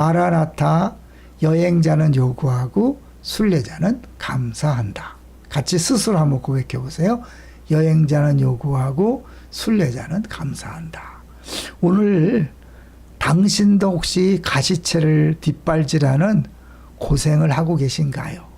마라나타, 여행자는 요구하고 순례자는 감사한다. 같이 스스로 한번 고백해 보세요. 여행자는 요구하고 순례자는 감사한다. 오늘 당신도 혹시 가시채를 뒷발질하는 고생을 하고 계신가요?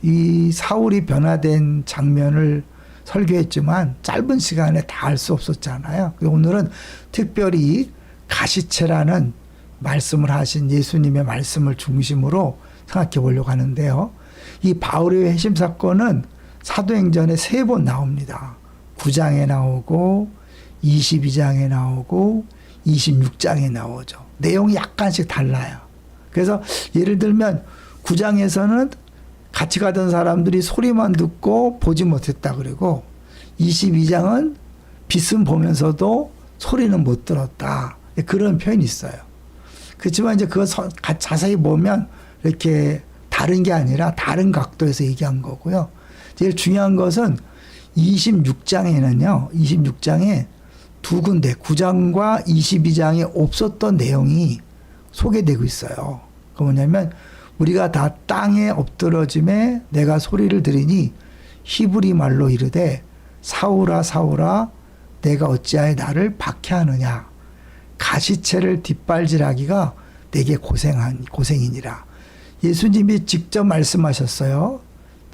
이 사울이 변화된 장면을 설교했지만 짧은 시간에 다 할 수 없었잖아요. 오늘은 특별히 가시채라는 말씀을 하신 예수님의 말씀을 중심으로 생각해 보려고 하는데요. 이 바울의 회심 사건은 사도행전에 3번 나옵니다. 9장에 나오고 22장에 나오고 26장에 나오죠. 내용이 약간씩 달라요. 그래서 예를 들면 9장에서는 같이 가던 사람들이 소리만 듣고 보지 못했다 그러고 22장은 빛은 보면서도 소리는 못 들었다. 그런 표현이 있어요. 그렇지만 이제 그거 자세히 보면 이렇게 다른 게 아니라 다른 각도에서 얘기한 거고요. 제일 중요한 것은 26장에는요. 26장에 두 군데 9장과 22장에 없었던 내용이 소개되고 있어요. 그 뭐냐면 우리가 다 땅에 엎드러짐에 내가 소리를 들으니 히브리 말로 이르되 사울아 사울아 내가 어찌하여 나를 박해하느냐. 가시채를 뒷발질하기가 내게 고생이니라. 예수님이 직접 말씀하셨어요.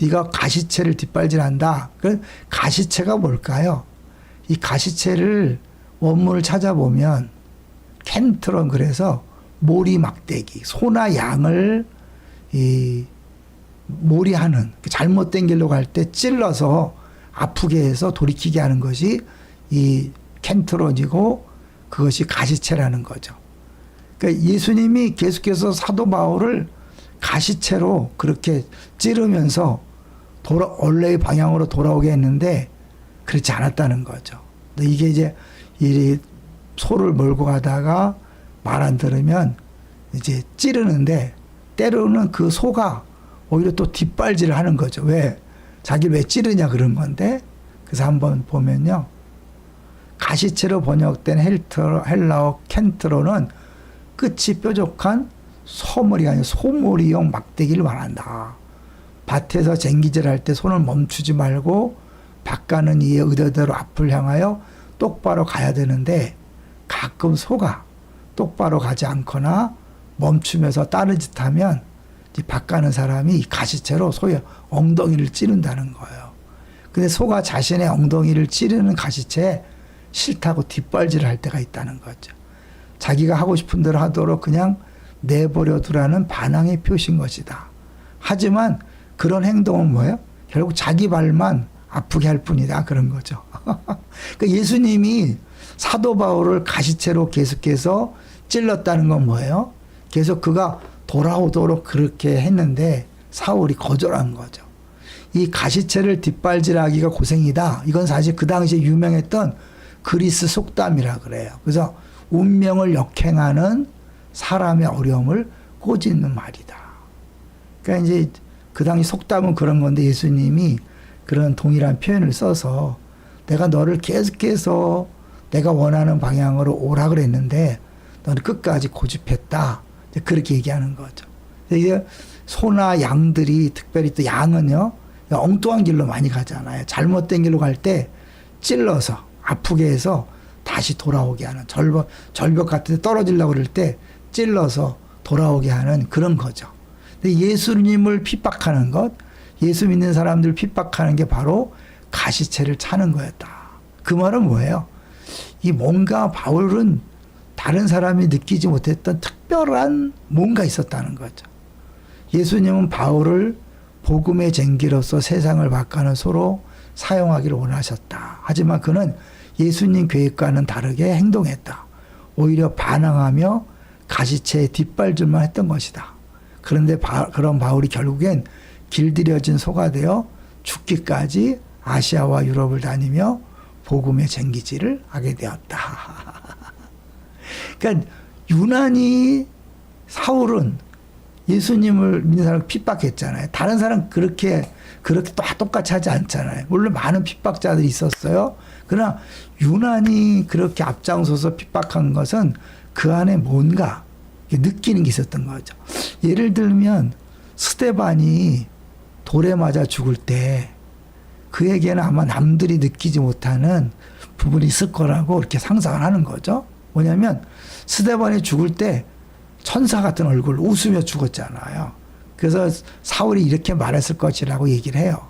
네가 가시채를 뒷발질한다. 그 가시채가 뭘까요? 이 가시채를 원문을 찾아보면 켄트론, 그래서 모리 막대기, 소나 양을 이 몰이하는, 잘못된 길로 갈 때 찔러서 아프게 해서 돌이키게 하는 것이 이 켄트론이고 그것이 가시채라는 거죠. 그러니까 예수님이 계속해서 사도 바울을 가시채로 그렇게 찌르면서 원래의 방향으로 돌아오게 했는데 그렇지 않았다는 거죠. 근데 이게 이제 이 소를 몰고 가다가 말 안 들으면 이제 찌르는데 때로는 그 소가 오히려 또 뒷발질을 하는 거죠. 왜? 자기를 왜 찌르냐 그런 건데. 그래서 한번 보면요. 가시채로 번역된 헬라어 켄트로는 끝이 뾰족한 소머리가 아니라 소머리용 막대기를 말한다. 밭에서 쟁기질할 때 손을 멈추지 말고 밭가는 이의 의도대로 앞을 향하여 똑바로 가야 되는데 가끔 소가 똑바로 가지 않거나 멈추면서 다른 짓 하면 밭가는 사람이 가시채로 소의 엉덩이를 찌른다는 거예요. 근데 소가 자신의 엉덩이를 찌르는 가시채에 싫다고 뒷발질을 할 때가 있다는 거죠. 자기가 하고 싶은 대로 하도록 그냥 내버려 두라는 반항의 표시인 것이다. 하지만 그런 행동은 뭐예요? 결국 자기 발만 아프게 할 뿐이다. 그런 거죠. 그러니까 예수님이 사도 바울을 가시채로 계속해서 찔렀다는 건 뭐예요? 계속 그가 돌아오도록 그렇게 했는데 사울이 거절한 거죠. 이 가시채를 뒷발질하기가 고생이다. 이건 사실 그 당시에 유명했던 그리스 속담이라 그래요. 그래서 운명을 역행하는 사람의 어려움을 꼬집는 말이다. 그러니까 이제 그 당시 속담은 그런 건데 예수님이 그런 동일한 표현을 써서 내가 너를 계속해서 내가 원하는 방향으로 오라 그랬는데 너는 끝까지 고집했다. 그렇게 얘기하는 거죠. 이게 소나 양들이, 특별히 또 양은요, 엉뚱한 길로 많이 가잖아요. 잘못된 길로 갈 때 찔러서 아프게 해서 다시 돌아오게 하는, 절벽 같은 데 떨어지려고 그럴 때 찔러서 돌아오게 하는 그런 거죠. 근데 예수님을 핍박하는 것, 예수 믿는 사람들 핍박하는 게 바로 가시채를 차는 거였다. 그 말은 뭐예요? 이 뭔가 바울은 다른 사람이 느끼지 못했던 특별한 뭔가 있었다는 거죠. 예수님은 바울을 복음의 쟁기로서 세상을 바꾸는 소로 사용하기를 원하셨다. 하지만 그는 예수님 계획과는 다르게 행동했다. 오히려 반항하며 가시채에 뒷발질만 했던 것이다. 그런데 그런 바울이 결국엔 길들여진 소가 되어 죽기까지 아시아와 유럽을 다니며 복음의 쟁기질을 하게 되었다. 그러니까 유난히 사울은 예수님을 믿는 사람을 핍박했잖아요. 다른 사람 그렇게 똑같이 하지 않잖아요. 물론 많은 핍박자들이 있었어요. 그러나 유난히 그렇게 앞장서서 핍박한 것은 그 안에 뭔가 느끼는 게 있었던 거죠. 예를 들면 스데반이 돌에 맞아 죽을 때 그에게는 아마 남들이 느끼지 못하는 부분이 있을 거라고 이렇게 상상을 하는 거죠. 뭐냐면 스데반이 죽을 때 천사 같은 얼굴 웃으며 죽었잖아요. 그래서 사울이 이렇게 말했을 것이라고 얘기를 해요.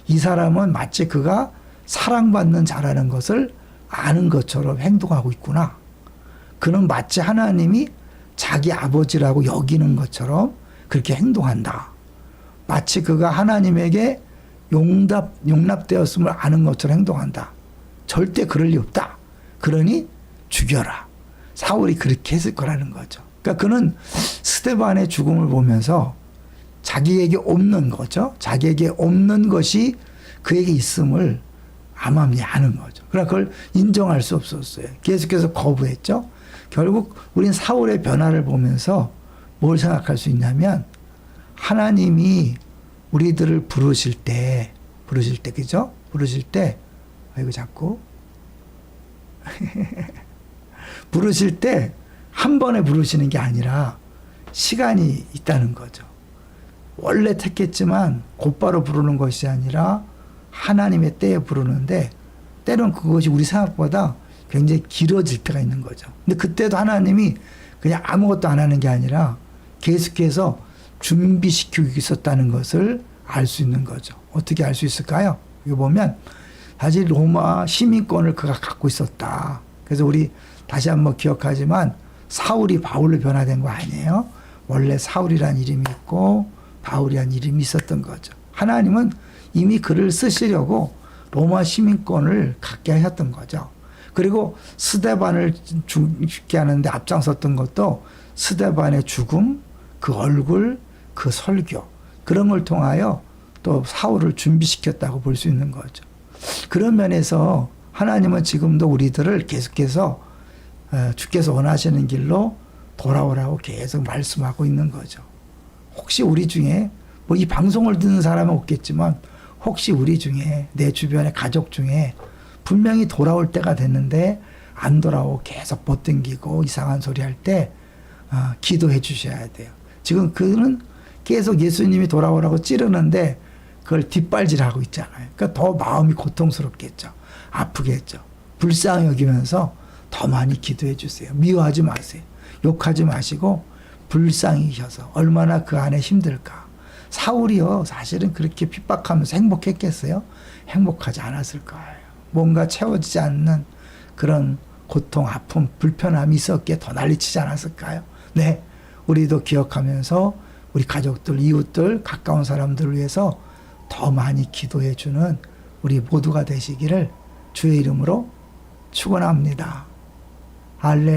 이 사람은 마치 그가 사랑받는 자라는 것을 아는 것처럼 행동하고 있구나. 그는 마치 하나님이 자기 아버지라고 여기는 것처럼 그렇게 행동한다. 마치 그가 하나님에게 용납되었음을 아는 것처럼 행동한다. 절대 그럴 리 없다. 그러니 죽여라. 사울이 그렇게 했을 거라는 거죠. 그러니까 그는 스데반의 죽음을 보면서 자기에게 없는 거죠. 자기에게 없는 것이 그에게 있음을 암암리 아는 거죠. 그러나 그걸 인정할 수 없었어요. 계속해서 거부했죠. 결국 우린 사울의 변화를 보면서 뭘 생각할 수 있냐면 하나님이 우리들을 부르실 때 그죠? 부르실 때 아이고 자꾸 부르실 때 한 번에 부르시는 게 아니라 시간이 있다는 거죠. 원래 택했지만 곧바로 부르는 것이 아니라 하나님의 때에 부르는데 때론 그것이 우리 생각보다 굉장히 길어질 때가 있는 거죠. 근데 그때도 하나님이 그냥 아무것도 안 하는 게 아니라 계속해서 준비시키고 있었다는 것을 알 수 있는 거죠. 어떻게 알 수 있을까요? 이거 보면 사실 로마 시민권을 그가 갖고 있었다. 그래서 우리 다시 한번 기억하지만 사울이 바울로 변화된 거 아니에요? 원래 사울이란 이름이 있고 바울이란 이름이 있었던 거죠. 하나님은 이미 그를 쓰시려고 로마 시민권을 갖게 하셨던 거죠. 그리고 스데반을 죽게 하는데 앞장섰던 것도 스데반의 죽음, 그 얼굴, 그 설교 그런 걸 통하여 또 사울을 준비시켰다고 볼 수 있는 거죠. 그런 면에서 하나님은 지금도 우리들을 계속해서 주께서 원하시는 길로 돌아오라고 계속 말씀하고 있는 거죠. 혹시 우리 중에 뭐 이 방송을 듣는 사람은 없겠지만 혹시 우리 중에 내 주변의 가족 중에 분명히 돌아올 때가 됐는데 안 돌아오고 계속 버팅기고 이상한 소리 할 때 기도해 주셔야 돼요. 지금 그는 계속 예수님이 돌아오라고 찌르는데 그걸 뒷발질하고 있잖아요. 그러니까 더 마음이 고통스럽겠죠. 아프겠죠. 불쌍히 여기면서 더 많이 기도해 주세요. 미워하지 마세요. 욕하지 마시고 불쌍히 계셔서 얼마나 그 안에 힘들까. 사울이요 사실은 그렇게 핍박하면서 행복했겠어요? 행복하지 않았을 거예요. 뭔가 채워지지 않는 그런 고통, 아픔, 불편함이 있었기에 더 난리치지 않았을까요? 네, 우리도 기억하면서 우리 가족들, 이웃들, 가까운 사람들을 위해서 더 많이 기도해 주는 우리 모두가 되시기를 주의 이름으로 축원합니다. 할렐루야.